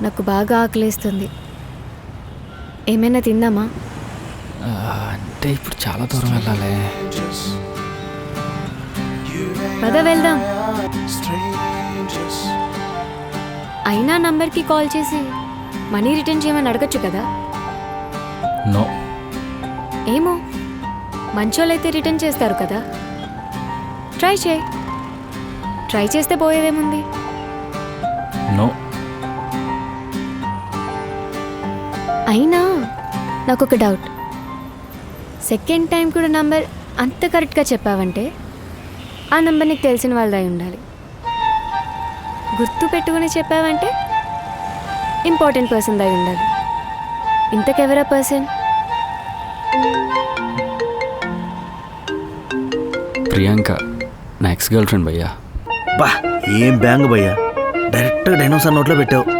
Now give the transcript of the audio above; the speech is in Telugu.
నాకు బాగా ఆకలేస్తుంది. ఏమైనా తిందామా? అంటే ఇప్పుడు చాలా దూరం వెళ్ళాలి. పద వెళ్దాం. అయినా నంబర్కి కాల్ చేసి మనీ రిటర్న్ చేయమని అడగచ్చు కదా. నో. ఏమో, మంచోళ్ళైతే రిటర్న్ చేస్తారు కదా. ట్రై చేయి. ట్రై చేస్తే పోయేదేముంది. నో. అయినా నాకు ఒక డౌట్. సెకండ్ టైం కూడా నంబర్ అంత కరెక్ట్గా చెప్పావంటే ఆ నంబర్ నీకు తెలిసిన వాళ్ళదై ఉండాలి. గుర్తు పెట్టుకుని చెప్పావంటే ఇంపార్టెంట్ పర్సన్ దై ఉండాలి. ఇంతకెవరా పర్సన్? ప్రియాంక, నా ఎక్స్ గర్ల్ ఫ్రెండ్ భయ్యా. బా, ఏం బ్యాంగ్ భయ్యా, డైరెక్ట్గా డైనోసార్ నోట్లో పెట్టావు.